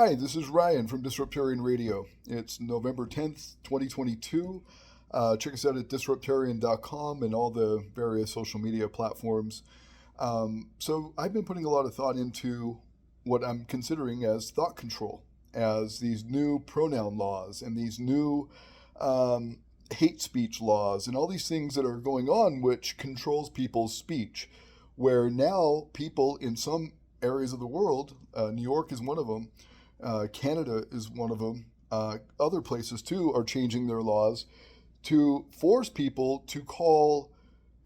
Hi, this is Ryan from Dystopian Radio. It's November 10th, 2022. Check us out at disruptarian.com and all the various social media platforms. So I've been putting a lot of thought into what I'm considering as thought control, as these new pronoun laws and these new hate speech laws and all these things that are going on which controls people's speech, where now people in some areas of the world, New York is one of them, Canada is one of them, other places too are changing their laws to force people to call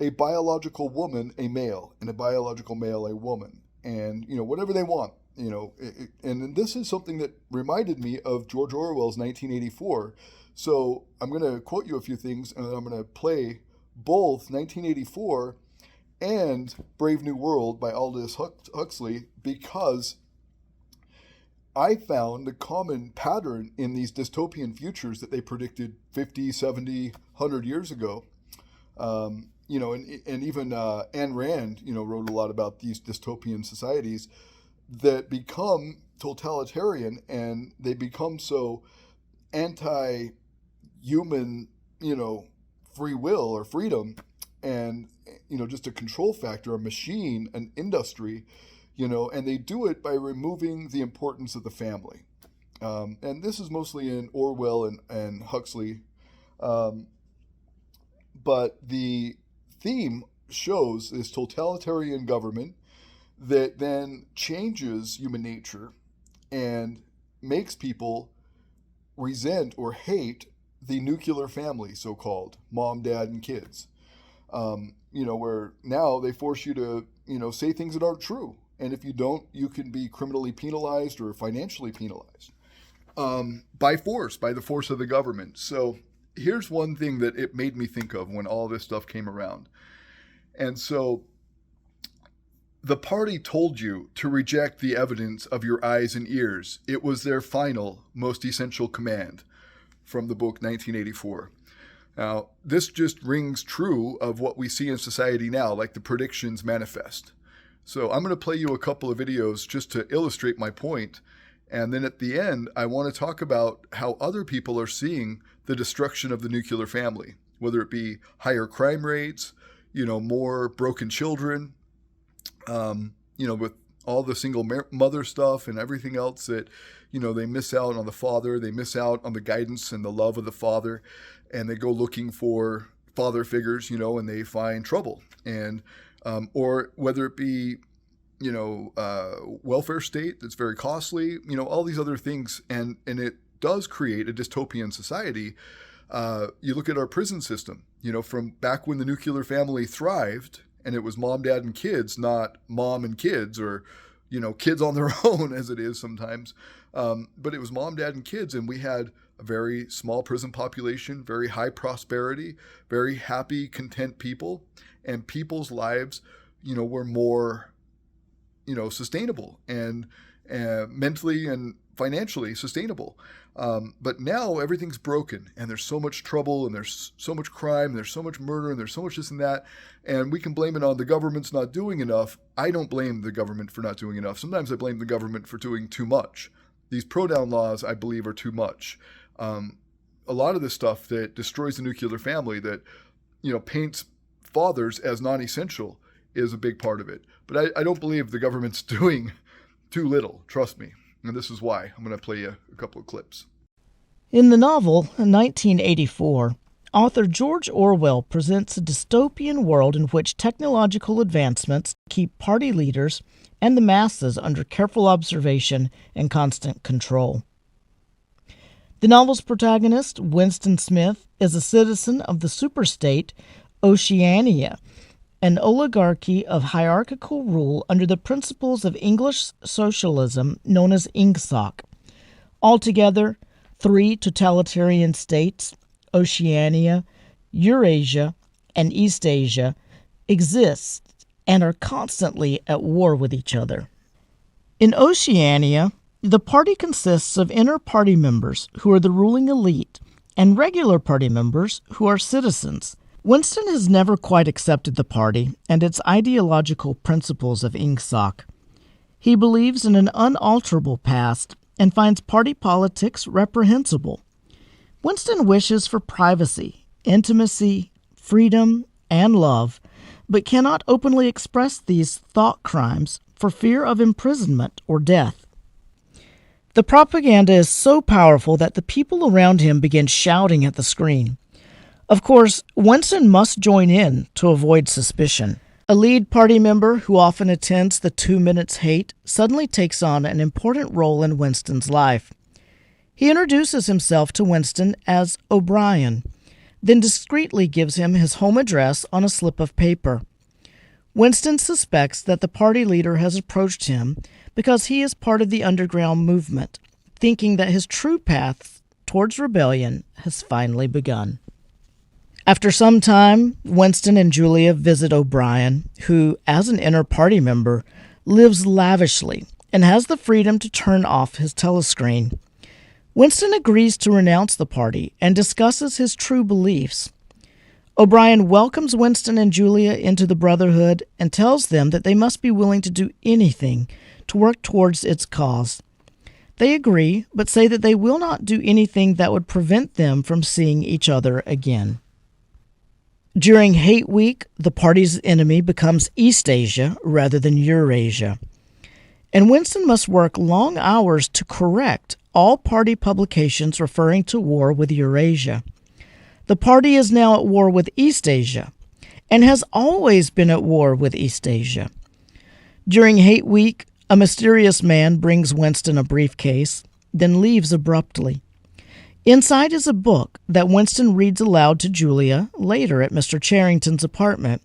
a biological woman a male and a biological male a woman, and whatever they want. And this is something that reminded me of George Orwell's 1984. So I'm going to quote you a few things, and then I'm going to play both 1984 and Brave New World by Aldous Huxley, because I found a common pattern in these dystopian futures that they predicted 50, 70, 100 years ago. And even Ayn Rand, wrote a lot about these dystopian societies that become totalitarian, and they become so anti-human, free will or freedom, and, just a control factor, a machine, an industry, and they do it by removing the importance of the family. And this is mostly in Orwell and Huxley. But the theme shows this totalitarian government that then changes human nature and makes people resent or hate the nuclear family, so-called, mom, dad, and kids. Where now they force you to, say things that aren't true. And if you don't, you can be criminally penalized or financially penalized by the force of the government. So here's one thing that it made me think of when all this stuff came around. And so the party told you to reject the evidence of your eyes and ears. It was their final, most essential command, from the book 1984. Now, this just rings true of what we see in society now, like the predictions manifest. So I'm going to play you a couple of videos just to illustrate my point. And then at the end, I want to talk about how other people are seeing the destruction of the nuclear family, whether it be higher crime rates, more broken children, with all the single mother stuff and everything else that, they miss out on the father, they miss out on the guidance and the love of the father, and they go looking for father figures, and they find trouble. And or whether it be, welfare state that's very costly, all these other things. And it does create a dystopian society. You look at our prison system, from back when the nuclear family thrived, and it was mom, dad, and kids, not mom and kids, or, kids on their own as it is sometimes. But it was mom, dad, and kids. And we had a very small prison population, very high prosperity, very happy, content people. And people's lives, were more, sustainable and mentally and financially sustainable. But now everything's broken, and there's so much trouble, and there's so much crime, and there's so much murder, and there's so much this and that. And we can blame it on the government's not doing enough. I don't blame the government for not doing enough. Sometimes I blame the government for doing too much. These pronoun laws, I believe, are too much. A lot of this stuff that destroys the nuclear family, that, paints fathers as non-essential, is a big part of it. But I don't believe the government's doing too little, trust me. And this is why. I'm going to play you a couple of clips. In the novel, 1984, author George Orwell presents a dystopian world in which technological advancements keep party leaders and the masses under careful observation and constant control. The novel's protagonist, Winston Smith, is a citizen of the superstate Oceania, an oligarchy of hierarchical rule under the principles of English socialism known as INGSOC. Altogether, 3 totalitarian states, Oceania, Eurasia, and Eastasia, exist and are constantly at war with each other. In Oceania, the party consists of inner party members who are the ruling elite and regular party members who are citizens. Winston has never quite accepted the party and its ideological principles of INGSOC. He believes in an unalterable past and finds party politics reprehensible. Winston wishes for privacy, intimacy, freedom, and love, but cannot openly express these thought crimes for fear of imprisonment or death. The propaganda is so powerful that the people around him begin shouting at the screen. Of course, Winston must join in to avoid suspicion. A lead party member who often attends the 2 Minutes Hate suddenly takes on an important role in Winston's life. He introduces himself to Winston as O'Brien, then discreetly gives him his home address on a slip of paper. Winston suspects that the party leader has approached him because he is part of the underground movement, thinking that his true path towards rebellion has finally begun. After some time, Winston and Julia visit O'Brien, who, as an inner party member, lives lavishly and has the freedom to turn off his telescreen. Winston agrees to renounce the party and discusses his true beliefs. O'Brien welcomes Winston and Julia into the Brotherhood and tells them that they must be willing to do anything to work towards its cause. They agree, but say that they will not do anything that would prevent them from seeing each other again. During Hate Week, the party's enemy becomes East Asia rather than Eurasia, and Winston must work long hours to correct all party publications referring to war with Eurasia. The party is now at war with East Asia, and has always been at war with East Asia. During Hate Week, a mysterious man brings Winston a briefcase, then leaves abruptly. Inside is a book that Winston reads aloud to Julia later at Mr. Charrington's apartment.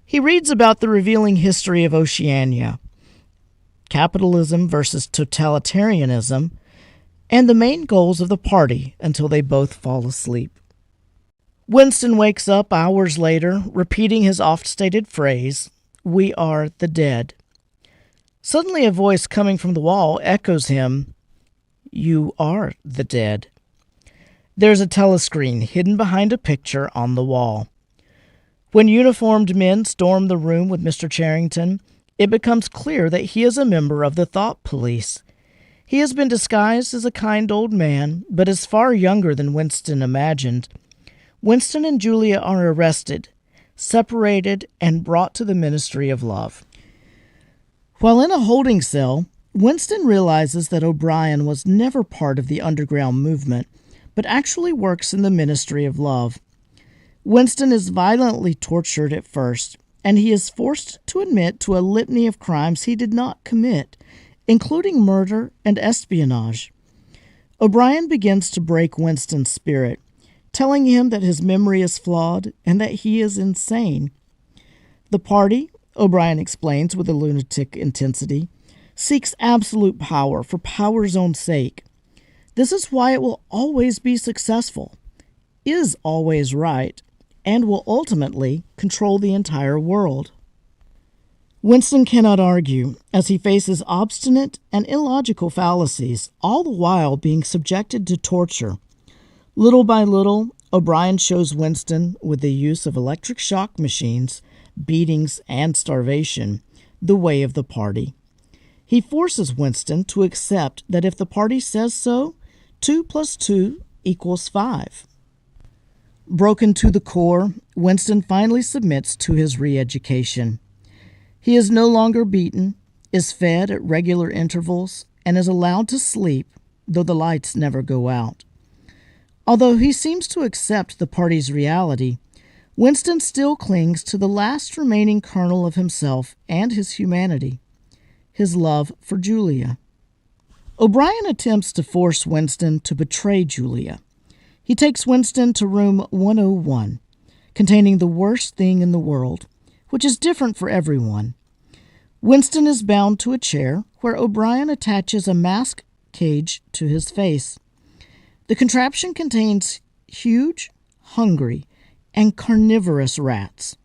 He reads about the revealing history of Oceania, capitalism versus totalitarianism, and the main goals of the party until they both fall asleep. Winston wakes up hours later, repeating his oft-stated phrase, "We are the dead." Suddenly a voice coming from the wall echoes him, "You are the dead." There's a telescreen hidden behind a picture on the wall. When uniformed men storm the room with Mr. Charrington, it becomes clear that he is a member of the thought police. He has been disguised as a kind old man, but is far younger than Winston imagined. Winston and Julia are arrested, separated, and brought to the Ministry of Love. While in a holding cell, Winston realizes that O'Brien was never part of the underground movement, but actually works in the Ministry of Love. Winston is violently tortured at first, and he is forced to admit to a litany of crimes he did not commit, including murder and espionage. O'Brien begins to break Winston's spirit, telling him that his memory is flawed and that he is insane. The party, O'Brien explains with a lunatic intensity, seeks absolute power for power's own sake. This is why it will always be successful, is always right, and will ultimately control the entire world. Winston cannot argue, as he faces obstinate and illogical fallacies, all the while being subjected to torture. Little by little, O'Brien shows Winston, with the use of electric shock machines, beatings, and starvation, the way of the party. He forces Winston to accept that if the party says so, 2 + 2 = 5. Broken to the core, Winston finally submits to his re-education. He is no longer beaten, is fed at regular intervals, and is allowed to sleep, though the lights never go out. Although he seems to accept the party's reality, Winston still clings to the last remaining kernel of himself and his humanity, his love for Julia. O'Brien attempts to force Winston to betray Julia. He takes Winston to room 101, containing the worst thing in the world, which is different for everyone. Winston is bound to a chair where O'Brien attaches a mask cage to his face. The contraption contains huge, hungry, and carnivorous rats.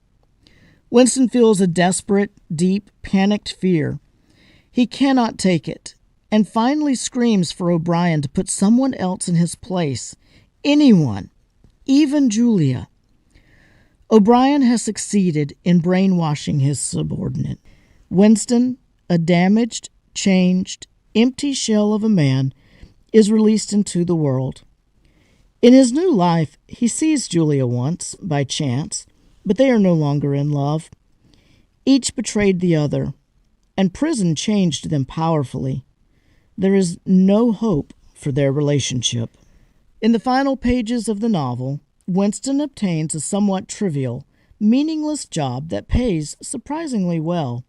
Winston feels a desperate, deep, panicked fear. He cannot take it, and finally screams for O'Brien to put someone else in his place. Anyone, even Julia. O'Brien has succeeded in brainwashing his subordinate. Winston, a damaged, changed, empty shell of a man is released into the world. In his new life, he sees Julia once, by chance, but they are no longer in love. Each betrayed the other, and prison changed them powerfully. There is no hope for their relationship. In the final pages of the novel, Winston obtains a somewhat trivial, meaningless job that pays surprisingly well.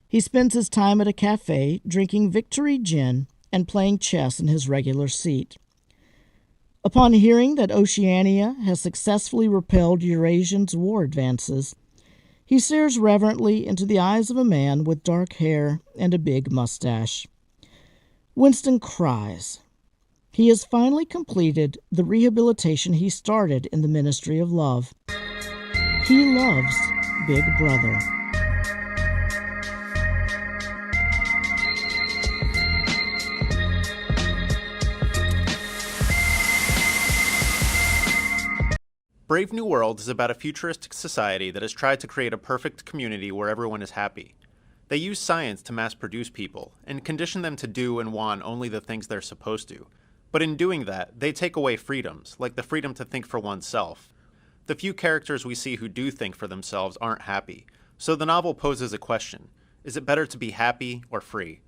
He spends his time at a cafe drinking Victory gin and playing chess in his regular seat. Upon hearing that Oceania has successfully repelled Eurasian's war advances, he stares reverently into the eyes of a man with dark hair and a big mustache. Winston cries. He has finally completed the rehabilitation he started in the Ministry of Love. He loves Big Brother. Brave New World is about a futuristic society that has tried to create a perfect community where everyone is happy. They use science to mass-produce people and condition them to do and want only the things they're supposed to. But in doing that, they take away freedoms, like the freedom to think for oneself. The few characters we see who do think for themselves aren't happy, so the novel poses a question. Is it better to be happy or free?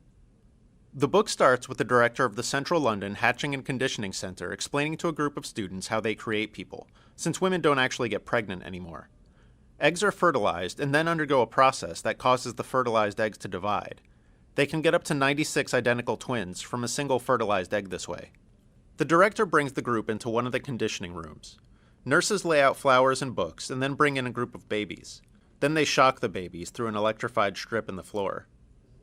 The book starts with the director of the Central London Hatching and Conditioning Center explaining to a group of students how they create people, since women don't actually get pregnant anymore. Eggs are fertilized and then undergo a process that causes the fertilized eggs to divide. They can get up to 96 identical twins from a single fertilized egg this way. The director brings the group into one of the conditioning rooms. Nurses lay out flowers and books and then bring in a group of babies. Then they shock the babies through an electrified strip in the floor.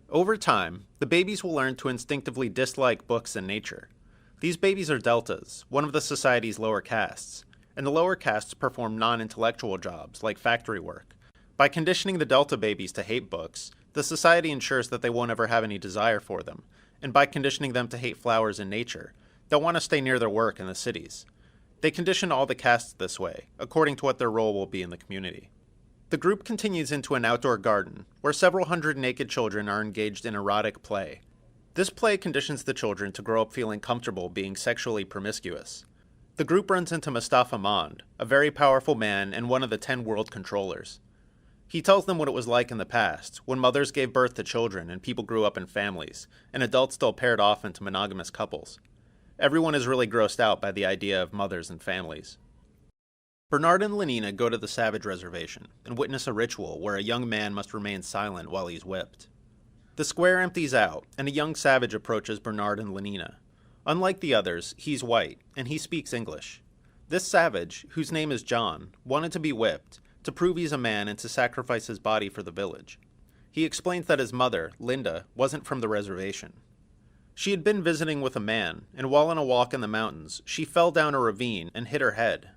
Over time, the babies will learn to instinctively dislike books and nature. These babies are deltas, one of the society's lower castes, and the lower castes perform non-intellectual jobs like factory work. By conditioning the delta babies to hate books, the society ensures that they won't ever have any desire for them, and by conditioning them to hate flowers and nature, they'll want to stay near their work in the cities. They condition all the castes this way, according to what their role will be in the community. The group continues into an outdoor garden, where several hundred naked children are engaged in erotic play. This play conditions the children to grow up feeling comfortable being sexually promiscuous. The group runs into Mustafa Mond, a very powerful man and one of the 10 world controllers. He tells them what it was like in the past, when mothers gave birth to children and people grew up in families, and adults still paired off into monogamous couples. Everyone is really grossed out by the idea of mothers and families. Bernard and Lenina go to the Savage Reservation and witness a ritual where a young man must remain silent while he's whipped. The square empties out, and a young savage approaches Bernard and Lenina. Unlike the others, he's white, and he speaks English. This savage, whose name is John, wanted to be whipped, to prove he's a man and to sacrifice his body for the village. He explains that his mother, Linda, wasn't from the reservation. She had been visiting with a man, and while on a walk in the mountains, she fell down a ravine and hit her head.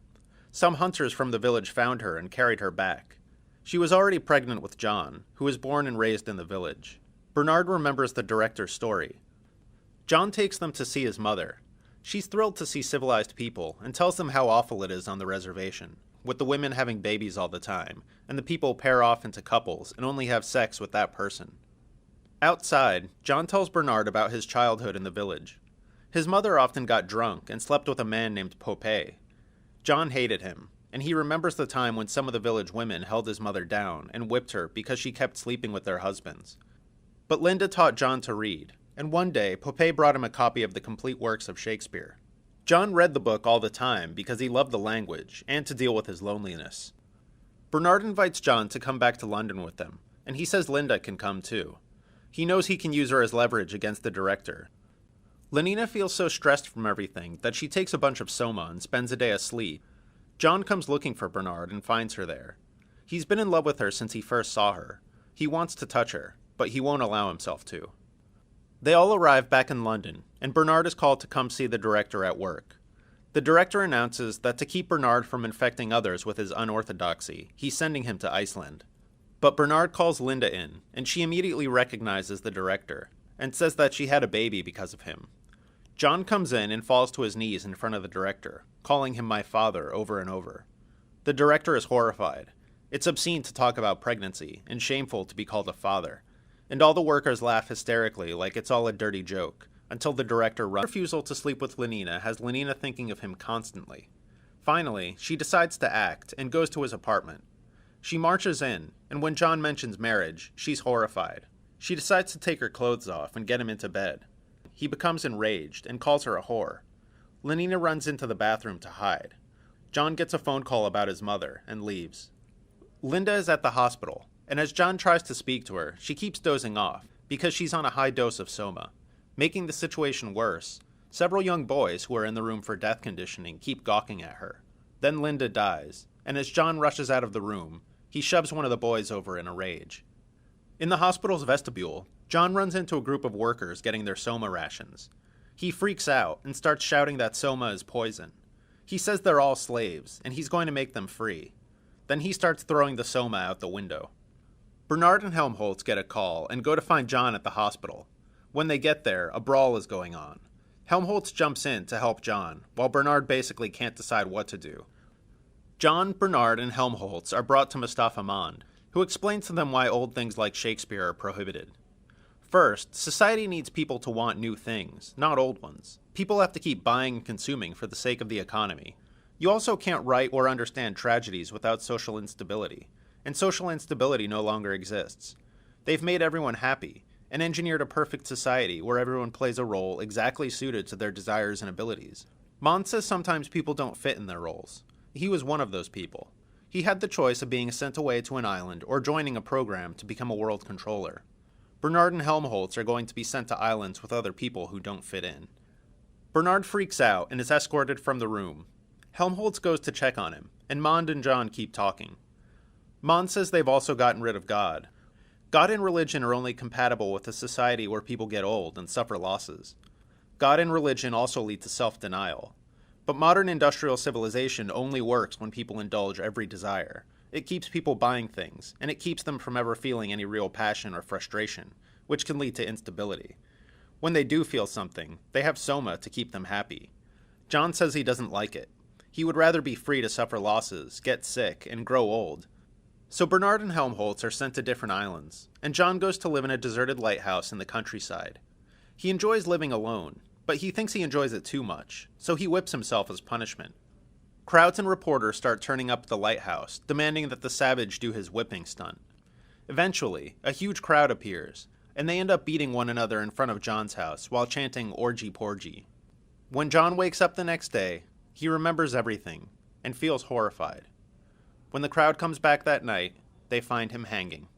Some hunters from the village found her and carried her back. She was already pregnant with John, who was born and raised in the village. Bernard remembers the director's story. John takes them to see his mother. She's thrilled to see civilized people and tells them how awful it is on the reservation, with the women having babies all the time, and the people pair off into couples and only have sex with that person. Outside, John tells Bernard about his childhood in the village. His mother often got drunk and slept with a man named Popé. John hated him, and he remembers the time when some of the village women held his mother down and whipped her because she kept sleeping with their husbands. But Linda taught John to read, and one day Popé brought him a copy of the complete works of Shakespeare. John read the book all the time because he loved the language and to deal with his loneliness. Bernard invites John to come back to London with them, and he says Linda can come too. He knows he can use her as leverage against the director. Lenina feels so stressed from everything that she takes a bunch of soma and spends a day asleep. John comes looking for Bernard and finds her there. He's been in love with her since he first saw her. He wants to touch her, but he won't allow himself to. They all arrive back in London, and Bernard is called to come see the director at work. The director announces that to keep Bernard from infecting others with his unorthodoxy, he's sending him to Iceland. But Bernard calls Linda in, and she immediately recognizes the director, and says that she had a baby because of him. John comes in and falls to his knees in front of the director, calling him my father over and over. The director is horrified. It's obscene to talk about pregnancy, and shameful to be called a father. and all the workers laugh hysterically like it's all a dirty joke, until the director runs. Her refusal to sleep with Lenina has Lenina thinking of him constantly. Finally, she decides to act and goes to his apartment. She marches in, and when John mentions marriage, she's horrified. She decides to take her clothes off and get him into bed. He becomes enraged and calls her a whore. Lenina runs into the bathroom to hide. John gets a phone call about his mother and leaves. Linda is at the hospital, and as John tries to speak to her, she keeps dozing off because she's on a high dose of soma. Making the situation worse, several young boys who are in the room for death conditioning keep gawking at her. Then Linda dies, and as John rushes out of the room, he shoves one of the boys over in a rage. In the hospital's vestibule, John runs into a group of workers getting their soma rations. He freaks out and starts shouting that soma is poison. He says they're all slaves, and he's going to make them free. Then he starts throwing the soma out the window. Bernard and Helmholtz get a call and go to find John at the hospital. When they get there, a brawl is going on. Helmholtz jumps in to help John, while Bernard basically can't decide what to do. John, Bernard, and Helmholtz are brought to Mustafa Mond, who explains to them why old things like Shakespeare are prohibited. First, society needs people to want new things, not old ones. People have to keep buying and consuming for the sake of the economy. You also can't write or understand tragedies without social instability, and social instability no longer exists. They've made everyone happy, and engineered a perfect society where everyone plays a role exactly suited to their desires and abilities. Mond says sometimes people don't fit in their roles. He was one of those people. He had the choice of being sent away to an island or joining a program to become a world controller. Bernard and Helmholtz are going to be sent to islands with other people who don't fit in. Bernard freaks out and is escorted from the room. Helmholtz goes to check on him, and Mond and John keep talking. Mond says they've also gotten rid of God. God and religion are only compatible with a society where people get old and suffer losses. God and religion also lead to self-denial. But modern industrial civilization only works when people indulge every desire. It keeps people buying things, and it keeps them from ever feeling any real passion or frustration, which can lead to instability. When they do feel something, they have soma to keep them happy. John says he doesn't like it. He would rather be free to suffer losses, get sick, and grow old. So Bernard and Helmholtz are sent to different islands, and John goes to live in a deserted lighthouse in the countryside. He enjoys living alone, but he thinks he enjoys it too much, so he whips himself as punishment. Crowds and reporters start turning up at the lighthouse, demanding that the savage do his whipping stunt. Eventually, a huge crowd appears, and they end up beating one another in front of John's house while chanting "Orgy Porgy." When John wakes up the next day, he remembers everything and feels horrified. When the crowd comes back that night, they find him hanging.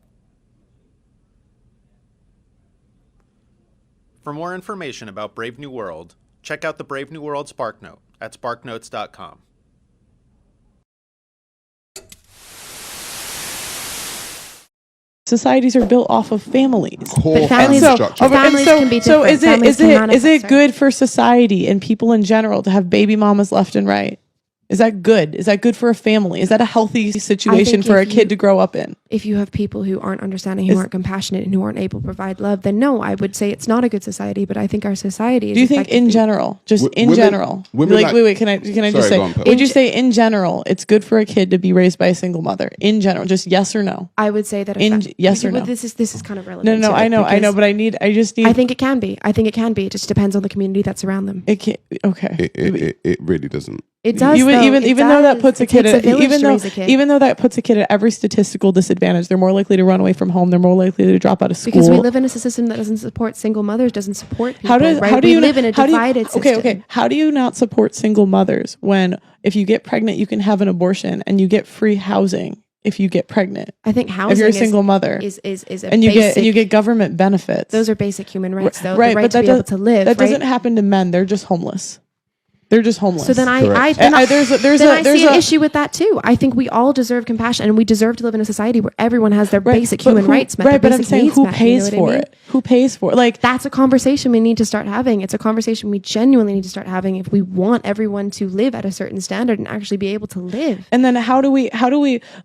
For more information about Brave New World, check out the Brave New World SparkNote at sparknotes.com. Societies are built off of families. Core Families can be so different. is it good for society and people in general to have baby mamas left and right? Is that good? Is that good for a family? Is that a healthy situation for a kid to grow up in? If you have people who aren't understanding, who aren't compassionate, and who aren't able to provide love, then no, I would say it's not a good society. But I think our society is. Do you think in general, wait, can I just say, would you say in general, it's good for a kid to be raised by a single mother? In general, just yes or no? I would say that yes or no. This is kind of relevant. No, I know, but I just need. I think it can be. It just depends on the community that's around them. It can. Okay. It really doesn't. It does. Even though that puts a kid at every statistical disadvantage, they're more likely to run away from home. They're more likely to drop out of school. Because we live in a system that doesn't support single mothers, doesn't support people. We live in a divided system. Okay. How do you not support single mothers when if you get pregnant, you can have an abortion and you get free housing if you get pregnant? I think housing, if you're a single mother, is and you get government benefits. Those are basic human rights, though. Right, the right but to be able to live. That doesn't happen to men. They're just homeless. They're just homeless. So then I see an issue with that too. I think we all deserve compassion, and we deserve to live in a society where everyone has their basic human rights met. Right, but I'm saying who pays for it? Who pays for it? Like, that's a conversation we need to start having. It's a conversation we genuinely need to start having if we want everyone to live at a certain standard and actually be able to live. And then how do we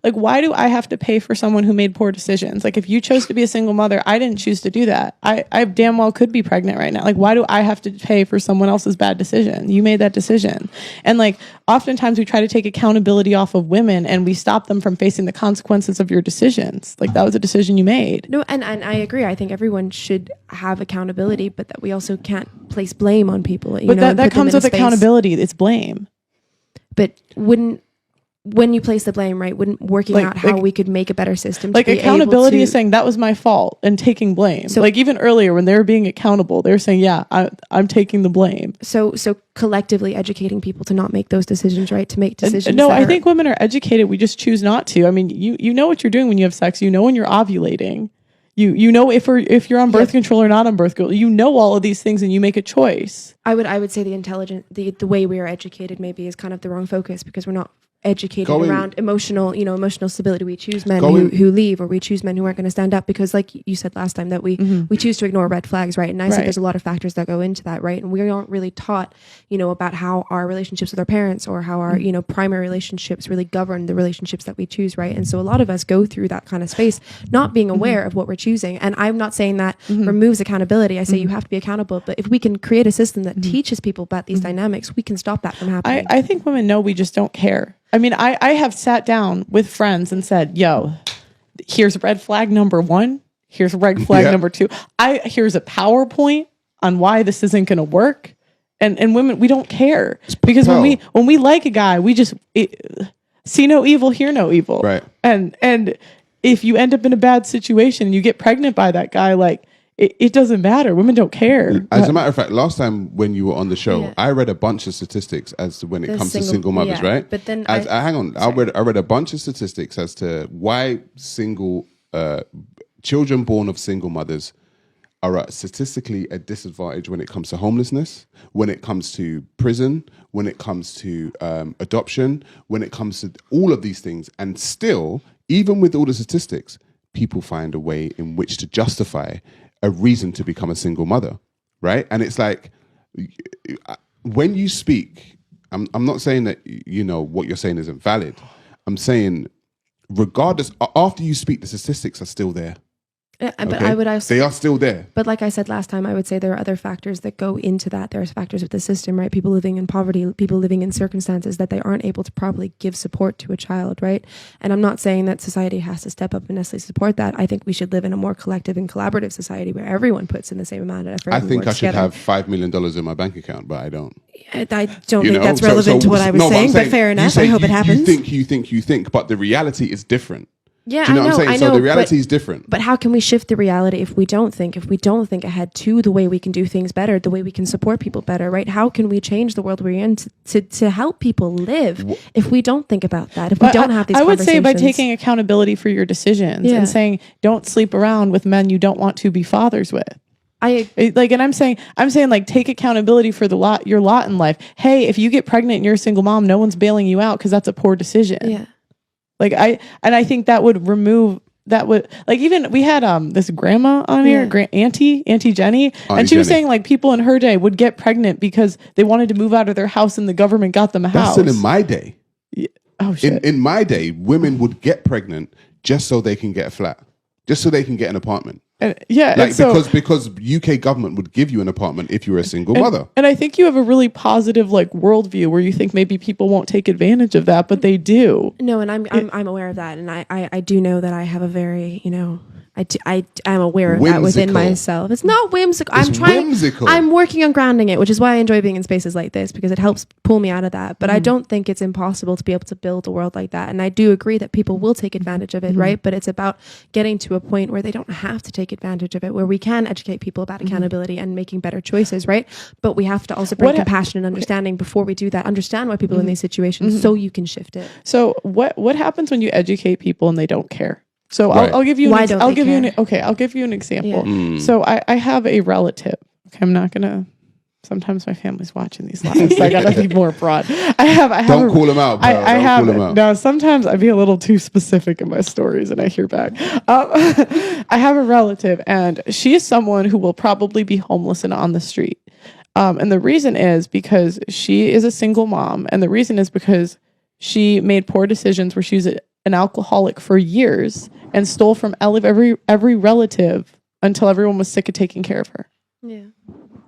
like, why do I have to pay for someone who made poor decisions? Like, if you chose to be a single mother, I didn't choose to do that. I damn well could be pregnant right now. Like, why do I have to pay for someone else's bad decision? You made that decision. And like oftentimes we try to take accountability off of women and we stop them from facing the consequences of your decisions. Like that was a decision you made. No, and I agree. I think everyone should have accountability, but that we also can't place blame on people. But that comes with accountability. It's blame. But when you place the blame, right, wouldn't working out how we could make a better system. Like accountability is saying that was my fault and taking blame. So like even earlier when they were being accountable, they were saying, yeah, I'm taking the blame. So collectively educating people to not make those decisions, right? To make decisions. No, I think women are educated. We just choose not to. I mean, you know what you're doing when you have sex. You know when you're ovulating. You know if you're on birth control or not on birth control. You know all of these things and you make a choice. I would say the way we are educated maybe is kind of the wrong focus, because we're not educated around emotional stability. We choose men who leave, or we choose men who aren't going to stand up, because like you said last time that we choose to ignore red flags, right? And I said there's a lot of factors that go into that, right? And we aren't really taught, about how our relationships with our parents or how our, primary relationships really govern the relationships that we choose, right? And so a lot of us go through that kind of space not being aware of what we're choosing. And I'm not saying that removes accountability. I say you have to be accountable, but if we can create a system that teaches people about these dynamics, we can stop that from happening. I think women know we just don't care. I mean, I have sat down with friends and said, yo, here's red flag number 1. Here's red flag number 2. Here's a PowerPoint on why this isn't going to work. And women, we don't care, because when we like a guy, we just see no evil, hear no evil. Right. And if you end up in a bad situation and you get pregnant by that guy, like, it doesn't matter. Women don't care. As a matter of fact, last time when you were on the show, I read a bunch of statistics as to when it comes to single mothers, right? But then hang on, I read a bunch of statistics as to why single children born of single mothers are at statistically a disadvantage when it comes to homelessness, when it comes to prison, when it comes to adoption, when it comes to all of these things. And still, even with all the statistics, people find a way in which to justify a reason to become a single mother, right? And it's like, when you speak, I'm not saying that, what you're saying isn't valid. I'm saying, regardless, after you speak, the statistics are still there. But I would also, they are still there. But like I said last time, I would say there are other factors that go into that. There's factors with the system, right? People living in poverty, people living in circumstances that they aren't able to properly give support to a child, right? And I'm not saying that society has to step up and necessarily support that. I think we should live in a more collective and collaborative society where everyone puts in the same amount of effort. I think I should have $5 million in my bank account, but I don't. I don't think that's relevant to what I was saying, but fair enough. I hope it happens. You think, but the reality is different. Yeah, do you know what I'm saying? I know, so the reality is different. But how can we shift the reality if we don't think ahead to the way we can do things better, the way we can support people better, right? How can we change the world we're in to help people live if we don't think about that, if we don't have these conversations? I would say by taking accountability for your decisions and saying, don't sleep around with men you don't want to be fathers with. I'm saying like, take accountability for your lot in life. Hey, if you get pregnant and you're a single mom, no one's bailing you out because that's a poor decision. Yeah. Like I think that would remove like, even we had this grandma on here, Auntie Jenny, and she was saying like people in her day would get pregnant because they wanted to move out of their house and the government got them a house. That's in my day. Yeah. Oh shit. In my day, women would get pregnant just so they can get a flat, just so they can get an apartment. Because UK government would give you an apartment if you were a single mother. And I think you have a really positive like worldview where you think maybe people won't take advantage of that, but they do. No, and I'm aware of that, and I do know that I have a very I'm aware of that within myself. It's not whimsical. Whimsical. I'm working on grounding it, which is why I enjoy being in spaces like this, because it helps pull me out of that. But I don't think it's impossible to be able to build a world like that. And I do agree that people will take advantage of it, right? But it's about getting to a point where they don't have to take advantage of it, where we can educate people about accountability and making better choices, right? But we have to also bring compassion and understanding before we do that. Understand why people are in these situations so you can shift it. So what happens when you educate people and they don't care? So I'll give you I'll give you an example. Yeah. So I have a relative. Okay, I'm not gonna. Sometimes my family's watching these lives, so I gotta be more broad. Don't call them out, bro. No, sometimes I be a little too specific in my stories, and I hear back. I have a relative, and she is someone who will probably be homeless and on the street. And the reason is because she is a single mom, and the reason is because she made poor decisions where she was an alcoholic for years and stole from every relative until everyone was sick of taking care of her. Yeah.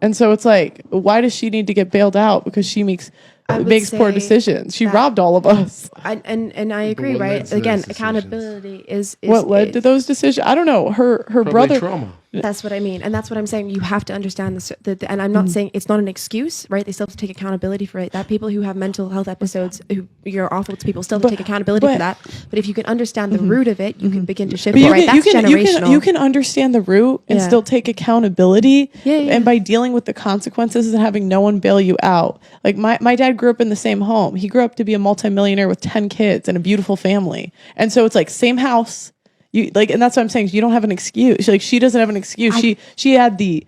And so it's like, why does she need to get bailed out because she makes poor decisions? She robbed all of us. And I agree, right? Again, accountability is what led to those decisions. I don't know. Her brother. Trauma. That's what I mean, and that's what I'm saying. You have to understand this. And I'm not saying it's not an excuse, right? They still have to take accountability for it. That people who have mental health episodes, who you're awful to people, still have to take accountability for that. But if you can understand the root of it, you can begin to shift it. Right? That's generational. You can understand the root and still take accountability. And by dealing with the consequences and having no one bail you out. Like my dad grew up in the same home. He grew up to be a multimillionaire with 10 kids and a beautiful family. And so it's like same house. You like, and that's what I'm saying. You don't have an excuse. Like she doesn't have an excuse. She had the,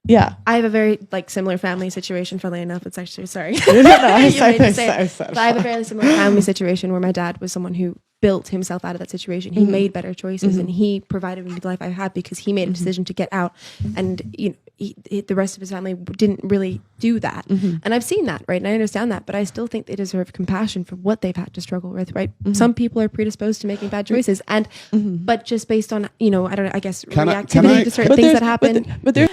I have a very similar family situation. Funnily enough, it's actually sorry. But I have a very similar family situation where my dad was someone who built himself out of that situation. He made better choices, and he provided me the life I had because he made a decision to get out. And the rest of his family didn't really do that. And I've seen that, right? And I understand that, but I still think they deserve compassion for what they've had to struggle with, right? Some people are predisposed to making bad choices, and but just based on I guess reactivity to certain things that happen. But there,